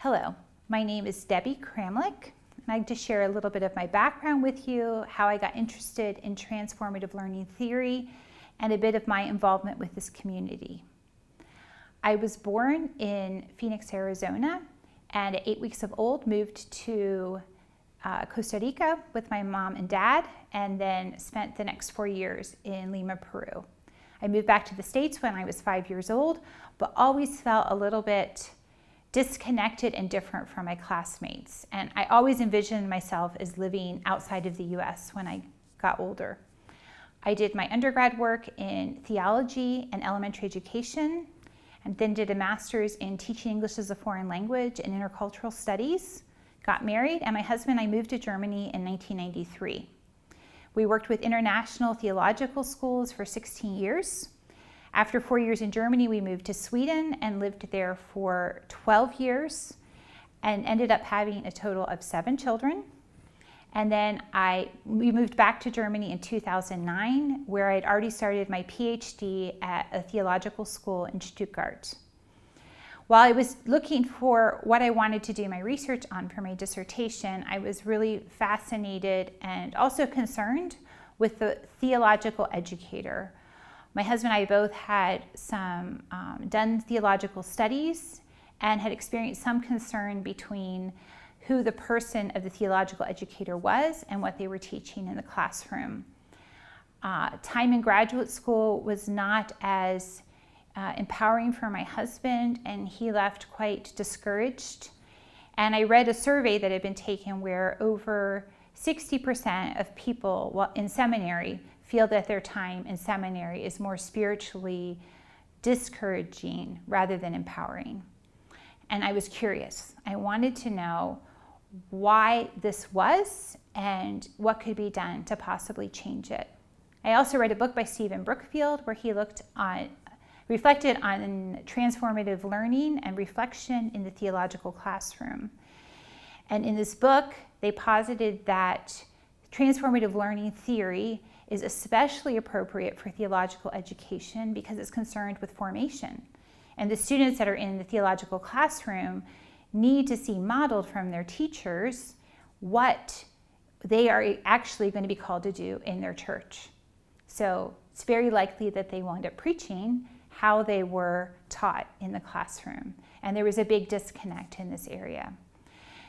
Hello, my name is Debbie Kramlich, and I'd like to share a little bit of my background with you, how I got interested in transformative learning theory, and a bit of my involvement with this community. I was born in Phoenix, Arizona, and at 8 weeks of old moved to Costa Rica with my mom and dad, and then spent the next 4 years in Lima, Peru. I moved back to the States when I was 5 years old, but always felt a little bit disconnected and different from my classmates. And I always envisioned myself as living outside of the US when I got older. I did my undergrad work in theology and elementary education, and then did a master's in teaching English as a foreign language and intercultural studies. Got married, and my husband and I moved to Germany in 1993. We worked with international theological schools for 16 years. After 4 years in Germany, we moved to Sweden and lived there for 12 years and ended up having a total of 7 children. And then we moved back to Germany in 2009, where I'd already started my PhD at a theological school in Stuttgart. While I was looking for what I wanted to do my research on for my dissertation, I was really fascinated and also concerned with the theological educator. My husband and I both had done theological studies and had experienced some concern between who the person of the theological educator was and what they were teaching in the classroom. Time in graduate school was not as empowering for my husband, and he left quite discouraged. And I read a survey that had been taken where over 60% of people in seminary feel that their time in seminary is more spiritually discouraging rather than empowering. And I was curious. I wanted to know why this was and what could be done to possibly change it. I also read a book by Stephen Brookfield where he reflected on transformative learning and reflection in the theological classroom. And in this book, they posited that transformative learning theory is especially appropriate for theological education because it's concerned with formation. And the students that are in the theological classroom need to see modeled from their teachers what they are actually going to be called to do in their church. So it's very likely that they will end up preaching how they were taught in the classroom. And there was a big disconnect in this area.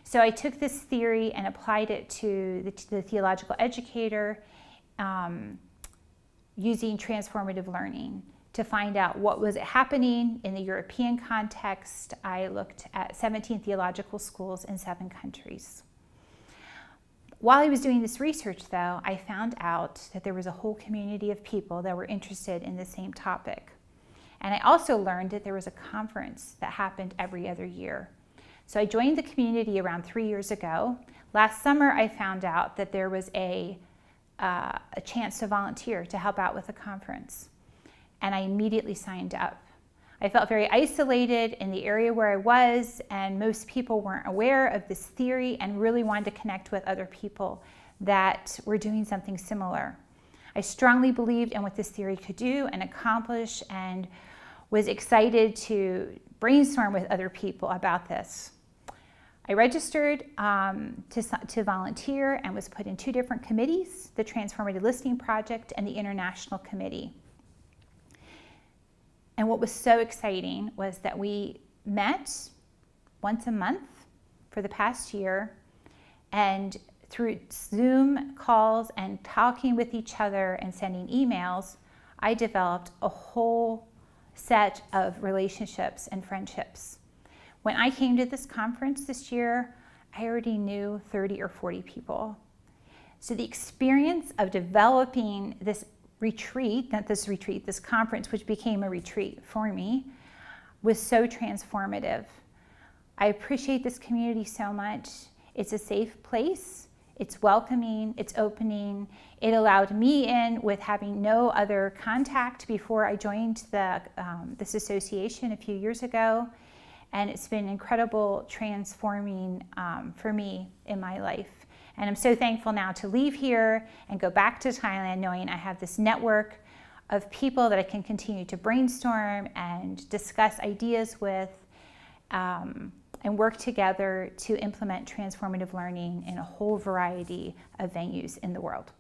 So I took this theory and applied it to the theological educator using transformative learning to find out what was happening in the European context. I looked at 17 theological schools in 7 countries. While I was doing this research, though, I found out that there was a whole community of people that were interested in the same topic. And I also learned that there was a conference that happened every other year. So I joined the community around 3 years ago. Last summer, I found out that there was a chance to volunteer to help out with a conference. And I immediately signed up. I felt very isolated in the area where I was, and most people weren't aware of this theory and really wanted to connect with other people that were doing something similar. I strongly believed in what this theory could do and accomplish, and was excited to brainstorm with other people about this. I registered to volunteer and was put in 2 different committees, the Transformative Listening Project and the International Committee. And what was so exciting was that we met once a month for the past year, and through Zoom calls and talking with each other and sending emails, I developed a whole set of relationships and friendships. When I came to this conference this year, I already knew 30 or 40 people. So the experience of developing this this conference, which became a retreat for me, was so transformative. I appreciate this community so much. It's a safe place. It's welcoming, it's opening. It allowed me in with having no other contact before I joined this association a few years ago. And it's been incredible transforming for me in my life. And I'm so thankful now to leave here and go back to Thailand knowing I have this network of people that I can continue to brainstorm and discuss ideas with. and work together to implement transformative learning in a whole variety of venues in the world.